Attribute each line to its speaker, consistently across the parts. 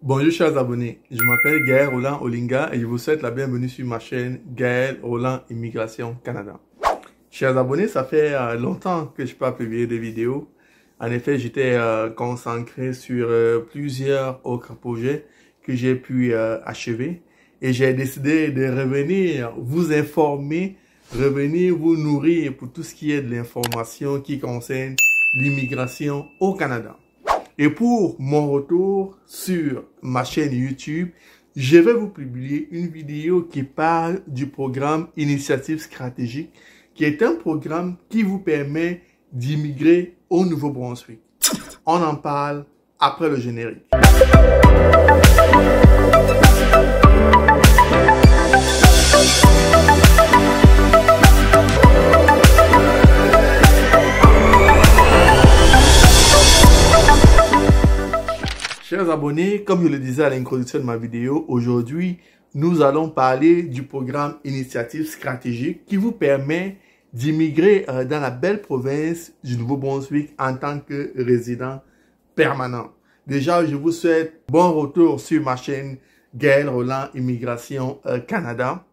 Speaker 1: Bonjour chers abonnés, je m'appelle Gaël Roland Olinga et je vous souhaite la bienvenue sur ma chaîne Gaël Roland Immigration Canada. Chers abonnés, ça fait longtemps que je n'ai pas publié de vidéos. En effet, j'étais concentré sur plusieurs autres projets que j'ai pu achever et j'ai décidé de revenir vous informer, revenir vous nourrir pour tout ce qui est de l'information qui concerne l'immigration au Canada. Et pour mon retour sur ma chaîne YouTube, je vais vous publier une vidéo qui parle du programme Initiative Stratégique, qui est un programme qui vous permet d'immigrer au Nouveau-Brunswick. On en parle après le générique. Chers abonnés, comme je le disais à l'introduction de ma vidéo, aujourd'hui, nous allons parler du programme Initiative Stratégique qui vous permet d'immigrer dans la belle province du Nouveau-Brunswick en tant que résident permanent. Déjà, je vous souhaite bon retour sur ma chaîne Gaël Roland Immigration Canada.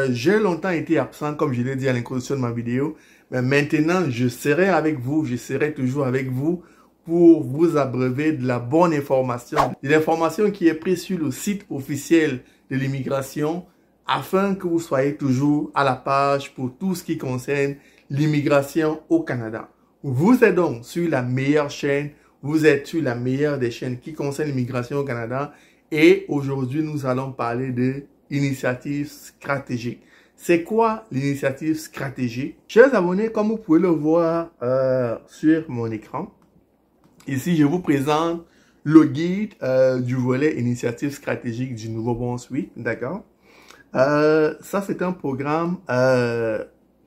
Speaker 1: J'ai longtemps été absent, comme je l'ai dit à l'introduction de ma vidéo, mais maintenant, je serai avec vous, je serai toujours avec vous pour vous abreuver de la bonne information, de l'information qui est prise sur le site officiel de l'immigration, afin que vous soyez toujours à la page pour tout ce qui concerne l'immigration au Canada. Vous êtes donc sur la meilleure chaîne, vous êtes sur la meilleure des chaînes qui concerne l'immigration au Canada, et aujourd'hui nous allons parler de l'initiative stratégique. C'est quoi l'initiative stratégique? Chers abonnés, comme vous pouvez le voir sur mon écran, ici, je vous présente le guide du volet initiative stratégique du Nouveau-Brunswick, d'accord? Ça, c'est un programme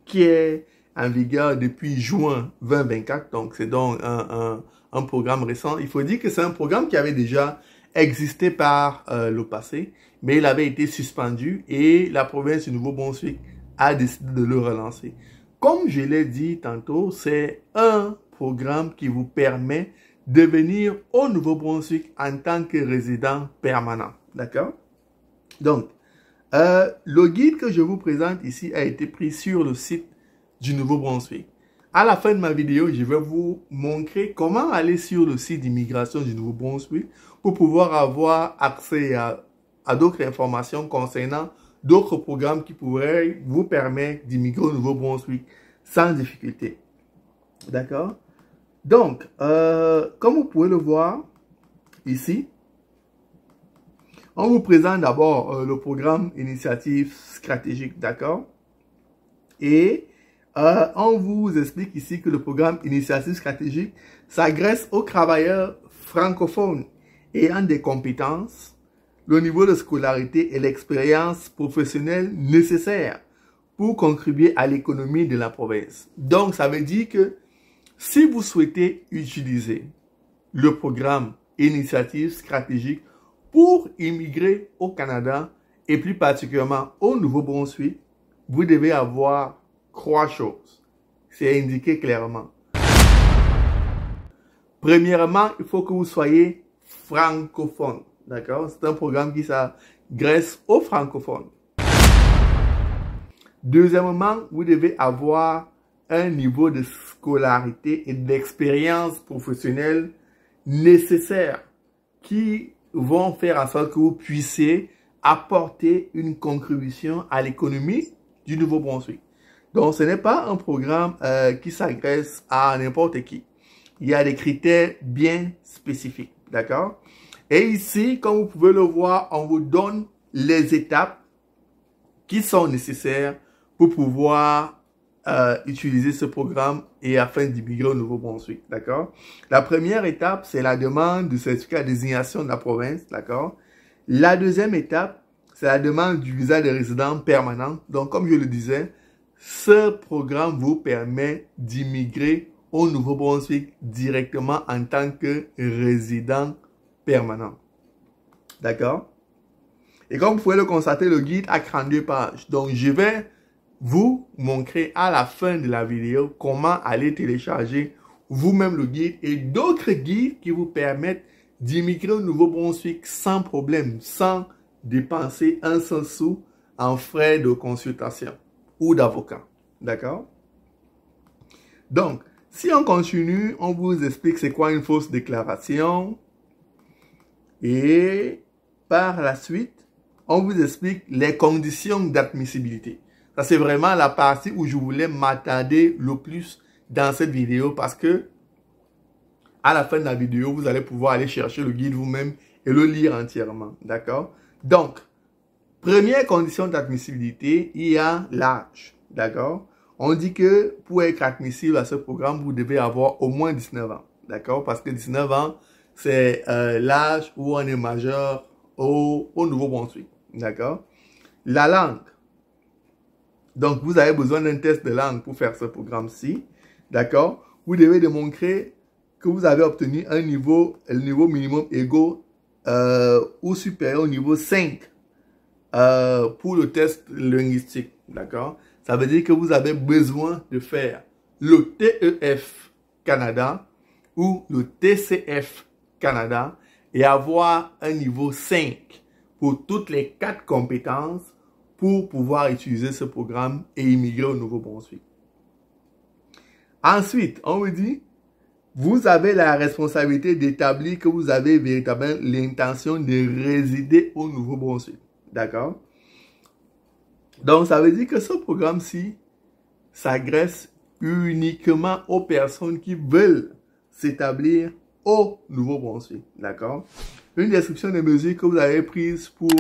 Speaker 1: qui est en vigueur depuis juin 2024, donc c'est donc un programme récent. Il faut dire que c'est un programme qui avait déjà existé par le passé, mais il avait été suspendu et la province du Nouveau-Brunswick a décidé de le relancer. Comme je l'ai dit tantôt, c'est un programme qui vous permet de venir au Nouveau-Brunswick en tant que résident permanent. D'accord? Donc, le guide que je vous présente ici a été pris sur le site du Nouveau-Brunswick. À la fin de ma vidéo, je vais vous montrer comment aller sur le site d'immigration du Nouveau-Brunswick pour pouvoir avoir accès à d'autres informations concernant d'autres programmes qui pourraient vous permettre d'immigrer au Nouveau-Brunswick sans difficulté. D'accord? Donc, comme vous pouvez le voir ici, on vous présente d'abord le programme Initiative Stratégique, d'accord? Et on vous explique ici que le programme Initiative Stratégique s'adresse aux travailleurs francophones ayant des compétences, le niveau de scolarité et l'expérience professionnelle nécessaires pour contribuer à l'économie de la province. Donc, ça veut dire que si vous souhaitez utiliser le programme Initiative Stratégique pour immigrer au Canada et plus particulièrement au Nouveau-Brunswick, vous devez avoir trois choses. C'est indiqué clairement. Premièrement, il faut que vous soyez francophone. D'accord? C'est un programme qui s'adresse aux francophones. Deuxièmement, vous devez avoir un niveau de scolarité et d'expérience professionnelle nécessaires qui vont faire en sorte que vous puissiez apporter une contribution à l'économie du Nouveau-Brunswick. Donc, ce n'est pas un programme qui s'adresse à n'importe qui. Il y a des critères bien spécifiques, d'accord? Et ici, comme vous pouvez le voir, on vous donne les étapes qui sont nécessaires pour pouvoir utiliser ce programme et afin d'immigrer au Nouveau-Brunswick, d'accord? La première étape, c'est la demande du certificat de désignation de la province, d'accord? La deuxième étape, c'est la demande du visa de résident permanent. Donc, comme je le disais, ce programme vous permet d'immigrer au Nouveau-Brunswick directement en tant que résident permanent, d'accord? Et comme vous pouvez le constater, le guide a 32 pages. Donc, je vais vous montrer à la fin de la vidéo comment aller télécharger vous-même le guide et d'autres guides qui vous permettent d'immigrer au Nouveau-Brunswick sans problème, sans dépenser un seul sou en frais de consultation ou d'avocat. D'accord? Donc, si on continue, on vous explique c'est quoi une fausse déclaration. Et par la suite, on vous explique les conditions d'admissibilité. Ça, c'est vraiment la partie où je voulais m'attarder le plus dans cette vidéo parce que à la fin de la vidéo, vous allez pouvoir aller chercher le guide vous-même et le lire entièrement. D'accord? Donc, première condition d'admissibilité, il y a l'âge. D'accord? On dit que pour être admissible à ce programme, vous devez avoir au moins 19 ans. D'accord? Parce que 19 ans, c'est l'âge où on est majeur au Nouveau-Brunswick. D'accord? La langue. Donc, vous avez besoin d'un test de langue pour faire ce programme-ci. D'accord? Vous devez démontrer que vous avez obtenu un niveau, le niveau minimum égaux ou supérieur au niveau 5 pour le test linguistique. D'accord? Ça veut dire que vous avez besoin de faire le TEF Canada ou le TCF Canada et avoir un niveau 5 pour toutes les 4 compétences pour pouvoir utiliser ce programme et immigrer au Nouveau-Brunswick. Ensuite, on vous dit, vous avez la responsabilité d'établir que vous avez véritablement l'intention de résider au Nouveau-Brunswick. D'accord? Donc, ça veut dire que ce programme-ci s'adresse uniquement aux personnes qui veulent s'établir au Nouveau-Brunswick. D'accord? Une description des mesures que vous avez prises pour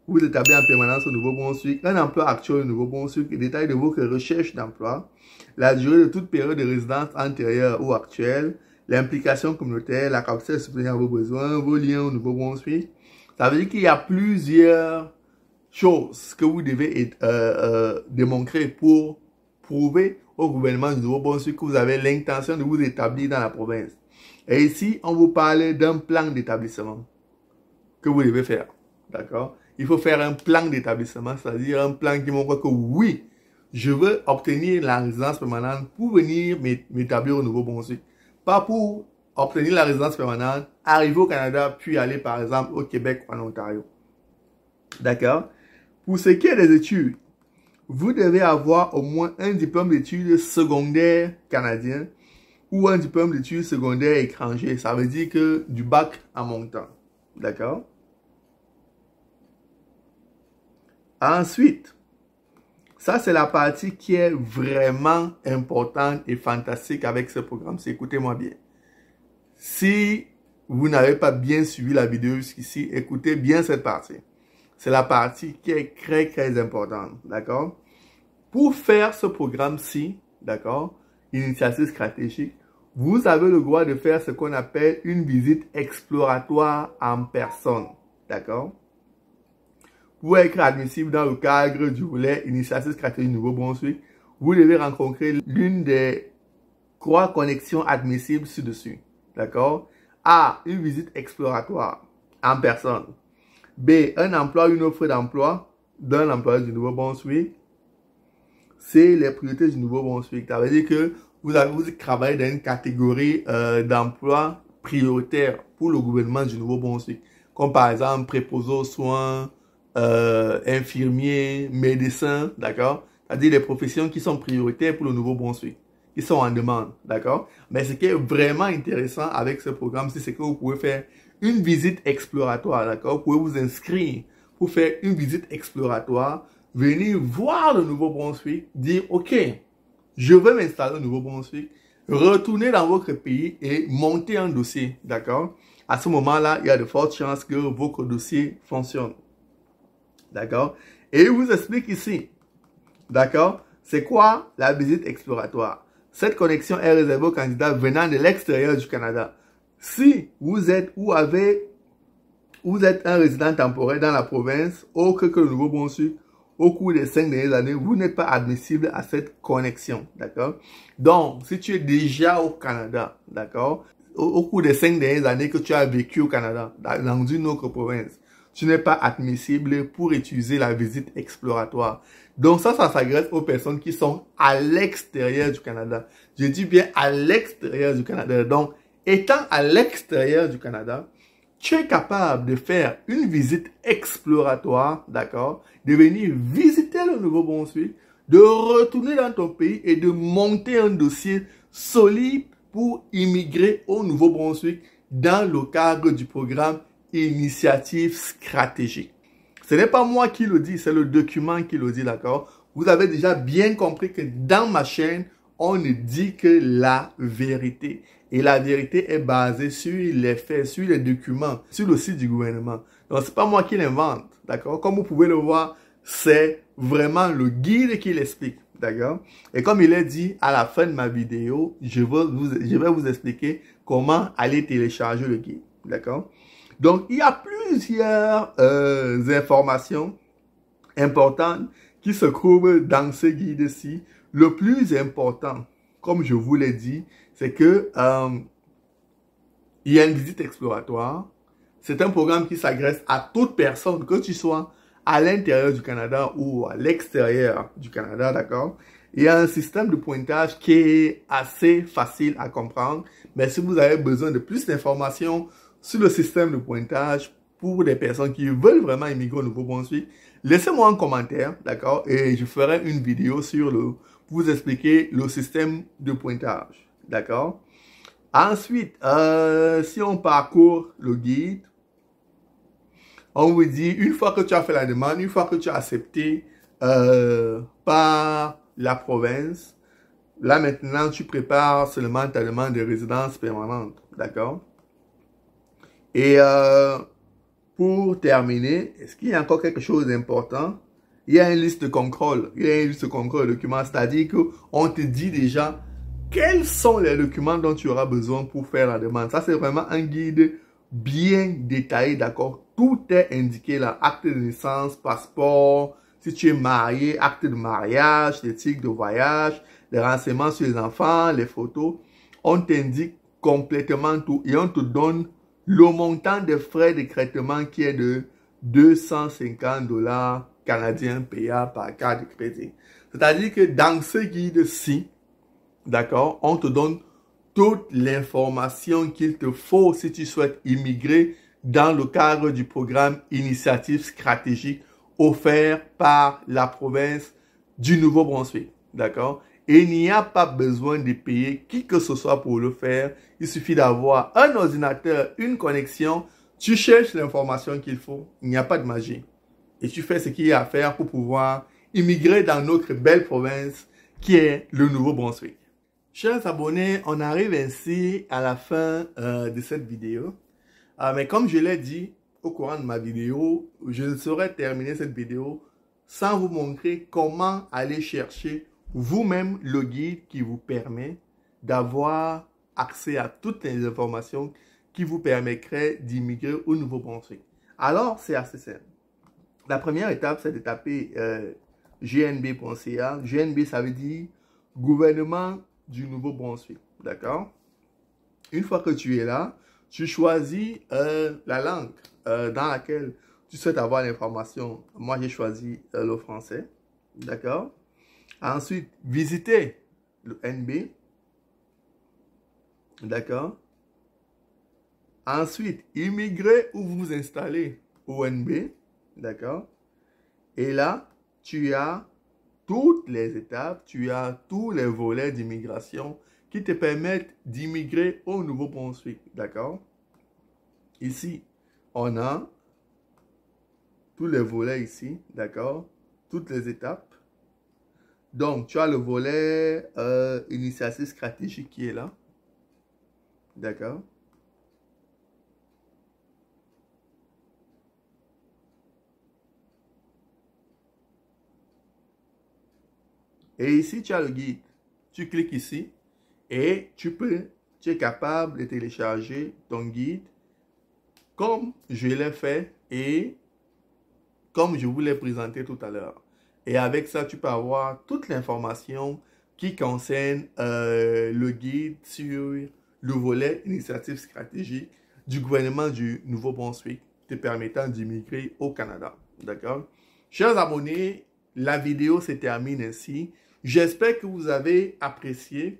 Speaker 1: vous établir en permanence au Nouveau-Brunswick, un emploi actuel au Nouveau-Brunswick, les détails de vos recherches d'emploi, la durée de toute période de résidence antérieure ou actuelle, l'implication communautaire, la capacité de subvenir à vos besoins, vos liens au Nouveau-Brunswick. Ça veut dire qu'il y a plusieurs choses que vous devez démontrer pour prouver au gouvernement du Nouveau-Brunswick que vous avez l'intention de vous établir dans la province. Et ici, on vous parle d'un plan d'établissement que vous devez faire. D'accord? Il faut faire un plan d'établissement, c'est-à-dire un plan qui montre que oui, je veux obtenir la résidence permanente pour venir m'établir au Nouveau-Brunswick. Pas pour obtenir la résidence permanente, arriver au Canada, puis aller par exemple au Québec ou en Ontario. D'accord? Pour ce qui est des études, vous devez avoir au moins un diplôme d'études secondaires canadien ou un diplôme d'études secondaires étranger. Ça veut dire que du bac en montant. D'accord? Ensuite, ça c'est la partie qui est vraiment importante et fantastique avec ce programme. Écoutez-moi bien. Si vous n'avez pas bien suivi la vidéo jusqu'ici, écoutez bien cette partie. C'est la partie qui est très, très importante. D'accord? Pour faire ce programme-ci, d'accord, initiative stratégique, vous avez le droit de faire ce qu'on appelle une visite exploratoire en personne. D'accord? Pour être admissible dans le cadre du volet initiative stratégique du Nouveau-Brunswick, vous devez rencontrer l'une des 3 connexions admissibles ci-dessus. D'accord? A. Une visite exploratoire en personne. B. Un emploi, une offre d'emploi d'un employeur du Nouveau-Brunswick. C. Les priorités du Nouveau-Brunswick. Ça veut dire que vous travaillez dans une catégorie d'emploi prioritaire pour le gouvernement du Nouveau-Brunswick. Comme par exemple préposé aux soins, infirmiers, médecins, d'accord? C'est-à-dire les professions qui sont prioritaires pour le Nouveau-Brunswick, qui sont en demande, d'accord? Mais ce qui est vraiment intéressant avec ce programme, c'est que vous pouvez faire une visite exploratoire, d'accord? Vous pouvez vous inscrire pour faire une visite exploratoire, venir voir le Nouveau-Brunswick, dire, OK, je veux m'installer au Nouveau-Brunswick, retourner dans votre pays et monter un dossier, d'accord? À ce moment-là, il y a de fortes chances que votre dossier fonctionne. D'accord? Et il vous explique ici. D'accord? C'est quoi la visite exploratoire? Cette connexion est réservée aux candidats venant de l'extérieur du Canada. Si vous êtes vous êtes un résident temporaire dans la province, autre que le Nouveau-Brunswick, au cours des 5 dernières années, vous n'êtes pas admissible à cette connexion. D'accord? Donc, si tu es déjà au Canada, d'accord? Au cours des 5 dernières années que tu as vécu au Canada, dans une autre province, tu n'es pas admissible pour utiliser la visite exploratoire. Donc ça s'adresse aux personnes qui sont à l'extérieur du Canada. Je dis bien à l'extérieur du Canada. Donc, Étant à l'extérieur du Canada, tu es capable de faire une visite exploratoire, d'accord, de venir visiter le Nouveau-Brunswick, de retourner dans ton pays et de monter un dossier solide pour immigrer au Nouveau-Brunswick dans le cadre du programme Initiative stratégique. Ce n'est pas moi qui le dis, c'est le document qui le dit, d'accord? Vous avez déjà bien compris que dans ma chaîne, on ne dit que la vérité. Et la vérité est basée sur les faits, sur les documents, sur le site du gouvernement. Donc, c'est pas moi qui l'invente, d'accord? Comme vous pouvez le voir, c'est vraiment le guide qui l'explique, d'accord? Et comme il est dit à la fin de ma vidéo, je vais vous expliquer comment aller télécharger le guide, d'accord? Donc, il y a plusieurs informations importantes qui se trouvent dans ce guide-ci. Le plus important, comme je vous l'ai dit, c'est que il y a une visite exploratoire. C'est un programme qui s'adresse à toute personne, que tu sois à l'intérieur du Canada ou à l'extérieur du Canada, d'accord? Il y a un système de pointage qui est assez facile à comprendre, mais si vous avez besoin de plus d'informations sur le système de pointage pour des personnes qui veulent vraiment immigrer au Nouveau-Brunswick, laissez-moi un commentaire, d'accord? Et je ferai une vidéo sur pour vous expliquer le système de pointage, d'accord? Ensuite, si on parcourt le guide, on vous dit, une fois que tu as fait la demande, une fois que tu as accepté par la province, là maintenant, tu prépares seulement ta demande de résidence permanente, d'accord? Et pour terminer, est-ce qu'il y a encore quelque chose d'important? Il y a une liste de contrôle. Il y a une liste de contrôle de documents, c'est-à-dire qu'on te dit déjà quels sont les documents dont tu auras besoin pour faire la demande. Ça, c'est vraiment un guide bien détaillé, d'accord? Tout est indiqué là. Acte de naissance, passeport, si tu es marié, acte de mariage, les titres de voyage, les renseignements sur les enfants, les photos. On t'indique complètement tout et on te donne le montant des frais de traitement qui est de 250 $ canadiens payable par carte de crédit. C'est-à-dire que dans ce guide-ci, d'accord, on te donne toute l'information qu'il te faut si tu souhaites immigrer dans le cadre du programme Initiative stratégique offert par la province du Nouveau-Brunswick, d'accord? Et il n'y a pas besoin de payer qui que ce soit pour le faire. Il suffit d'avoir un ordinateur, une connexion. Tu cherches l'information qu'il faut. Il n'y a pas de magie. Et tu fais ce qu'il y a à faire pour pouvoir immigrer dans notre belle province qui est le Nouveau-Brunswick. Chers abonnés, on arrive ainsi à la fin de cette vidéo. Mais comme je l'ai dit au courant de ma vidéo, je ne saurais terminer cette vidéo sans vous montrer comment aller chercher vous-même le guide qui vous permet d'avoir accès à toutes les informations qui vous permettraient d'immigrer au Nouveau-Brunswick. Alors, c'est assez simple. La première étape, c'est de taper gnb.ca. GNB, ça veut dire Gouvernement du Nouveau-Brunswick. D'accord? Une fois que tu es là, tu choisis la langue dans laquelle tu souhaites avoir l'information. Moi, j'ai choisi le français. D'accord? Ensuite, visiter le NB. D'accord? Ensuite, immigrer ou vous installer au NB. D'accord? Et là, tu as toutes les étapes, tu as tous les volets d'immigration qui te permettent d'immigrer au Nouveau-Brunswick. D'accord? Ici, on a tous les volets ici. D'accord? Toutes les étapes. Donc, tu as le volet initiative stratégique qui est là. D'accord? Et ici, tu as le guide. Tu cliques ici et tu es capable de télécharger ton guide comme je l'ai fait et comme je vous l'ai présenté tout à l'heure. Et avec ça, tu peux avoir toute l'information qui concerne le guide sur le volet initiative stratégique du gouvernement du Nouveau-Brunswick te permettant d'immigrer au Canada. D'accord? Chers abonnés, la vidéo se termine ainsi. J'espère que vous avez apprécié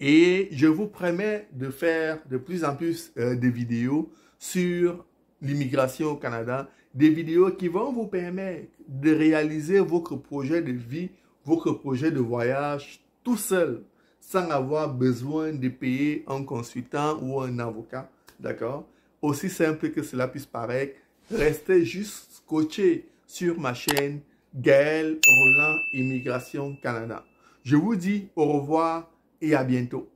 Speaker 1: Et je vous promets de faire de plus en plus de vidéos sur l'immigration au Canada, des vidéos qui vont vous permettre de réaliser votre projet de vie, votre projet de voyage tout seul, sans avoir besoin de payer un consultant ou un avocat, d'accord? Aussi simple que cela puisse paraître, restez juste scotché sur ma chaîne Gaël Roland Immigration Canada. Je vous dis au revoir et à bientôt.